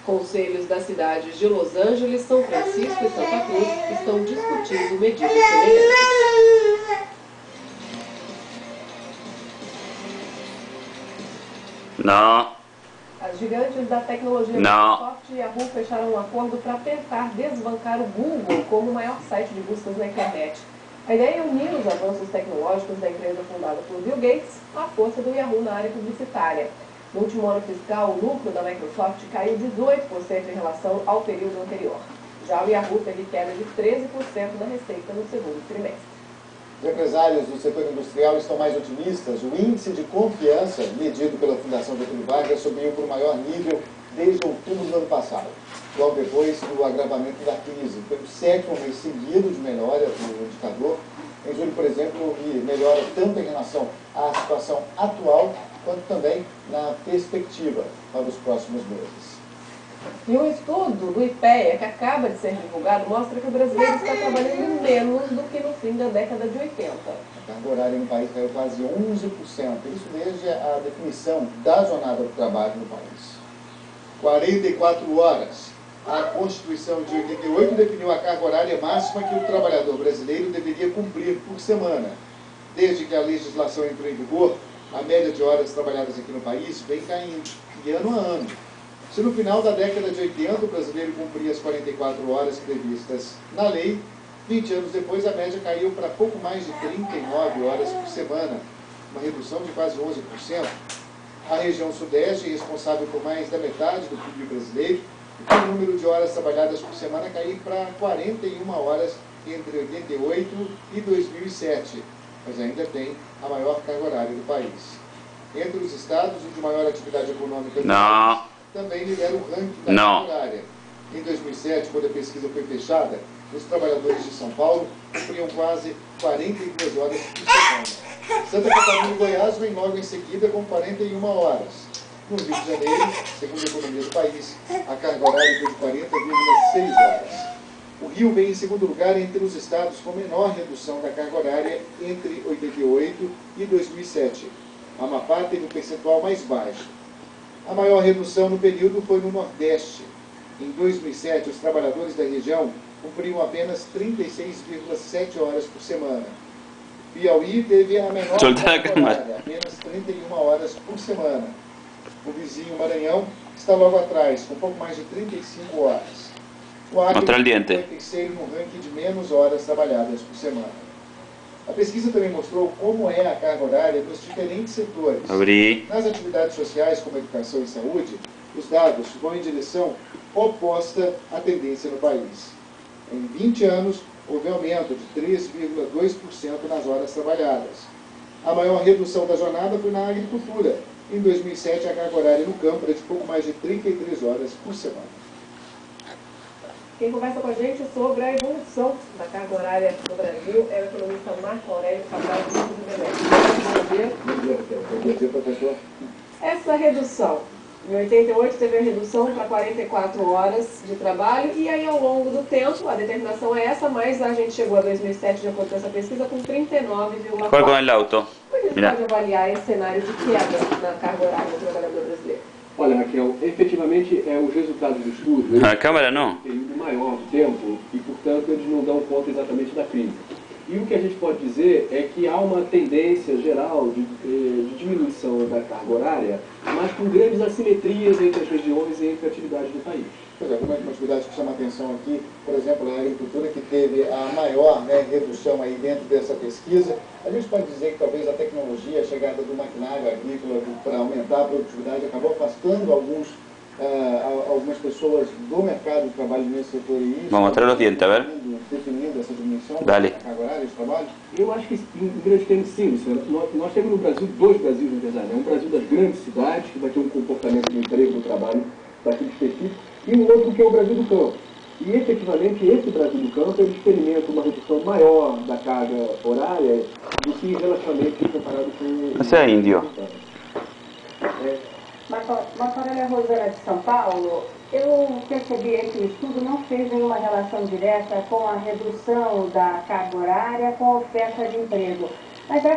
Conselhos das cidades de Los Angeles, São Francisco e Santa Cruz estão discutindo medidas semelhantes. Não. As gigantes da tecnologia Microsoft e Yahoo fecharam um acordo para tentar desbancar o Google como o maior site de buscas na internet. A ideia é unir os avanços tecnológicos da empresa fundada por Bill Gates à força do Yahoo na área publicitária. No último ano fiscal, o lucro da Microsoft caiu 18% em relação ao período anterior. Já o Yahoo teve queda de 13% na receita no segundo trimestre. Os empresários do setor industrial estão mais otimistas. O índice de confiança, medido pela Fundação Getúlio Vargas, subiu para o maior nível desde outubro do ano passado, logo depois do agravamento da crise. Foi o 7º mês seguido de melhora do indicador. Em julho, por exemplo, houve melhora tanto em relação à situação atual, quanto também na perspectiva para os próximos meses. E um estudo do IPEA, que acaba de ser divulgado, mostra que o brasileiro está trabalhando menos do que no fim da década de 80. A carga horária no país caiu quase 11%, isso desde a definição da jornada do trabalho no país. 44 horas. A Constituição de 88 definiu a carga horária máxima que o trabalhador brasileiro deveria cumprir por semana. Desde que a legislação entrou em vigor, a média de horas trabalhadas aqui no país vem caindo, de ano a ano. Se no final da década de 80 o brasileiro cumpria as 44 horas previstas na lei, 20 anos depois a média caiu para pouco mais de 39 horas por semana, uma redução de quase 11%. A região sudeste, responsável por mais da metade do PIB brasileiro, viu o número de horas trabalhadas por semana cair para 41 horas entre 88 e 2007, mas ainda tem a maior carga horária do país. Entre os estados, o de maior atividade econômica do país também lidera o ranking da carga horária. Em 2007, quando a pesquisa foi fechada, os trabalhadores de São Paulo cumpriam quase 42 horas por semana. Santa Catarina e Goiás vem logo em seguida com 41 horas. No Rio de Janeiro, segundo a economia do país, a carga horária foi de 40,6 horas. O Rio vem em segundo lugar entre os estados com menor redução da carga horária entre 88 e 2007. A Amapá teve um percentual mais baixo. A maior redução no período foi no Nordeste. Em 2007, os trabalhadores da região cumpriam apenas 36,7 horas por semana. Piauí teve a menor carga horária, apenas 31 horas por semana. O vizinho Maranhão está logo atrás, com pouco mais de 35 horas. O Acre foi terceiro no ranking de menos horas trabalhadas por semana. A pesquisa também mostrou como é a carga horária nos diferentes setores. Nas atividades sociais, como educação e saúde, os dados vão em direção oposta à tendência no país. Em 20 anos, houve aumento de 3,2% nas horas trabalhadas. A maior redução da jornada foi na agricultura. Em 2007, a carga horária no campo era de pouco mais de 33 horas por semana. Quem conversa com a gente sobre a evolução da carga horária no Brasil é o economista Marco Aurélio Cabral de Belém. Bom dia, professor. Essa redução, em 88 teve a redução para 44 horas de trabalho e aí ao longo do tempo, a determinação é essa, mas a gente chegou a 2007, de acordo com essa pesquisa, com 39,4. Qual é o auto? Como a gente pode avaliar esse cenário de queda na carga horária do trabalhador brasileiro? Olha, Raquel, efetivamente os resultados do estudo... A câmera não? Um período maior de tempo e, portanto, eles não dão conta exatamente da crise. E o que a gente pode dizer é que há uma tendência geral de diminuição da carga horária, mas com grandes assimetrias entre as regiões e entre atividades do país. Pois é, uma atividade que chama a atenção aqui, por exemplo, a agricultura, que teve a maior redução aí dentro dessa pesquisa. A gente pode dizer que talvez a tecnologia, a chegada do maquinário agrícola para aumentar a produtividade, acabou afastando algumas pessoas do mercado de trabalho nesse setor. Vamos mostrar os dientes, a ver? Definindo essa dimensão da carga horária de trabalho? Eu acho que, em grande termos, sim. Nós temos no Brasil dois Brasis, na verdade. Um Brasil das grandes cidades, que vai ter um comportamento do emprego, do trabalho daquele específico, e um outro que é o Brasil do campo. E, efetivamente, esse Brasil do campo ele experimenta uma redução maior da carga horária do que relativamente comparado com... Esse é índio. Marco Aurélio Rosana de São Paulo, eu percebi que o estudo não fez nenhuma relação direta com a redução da carga horária com a oferta de emprego. Mas essa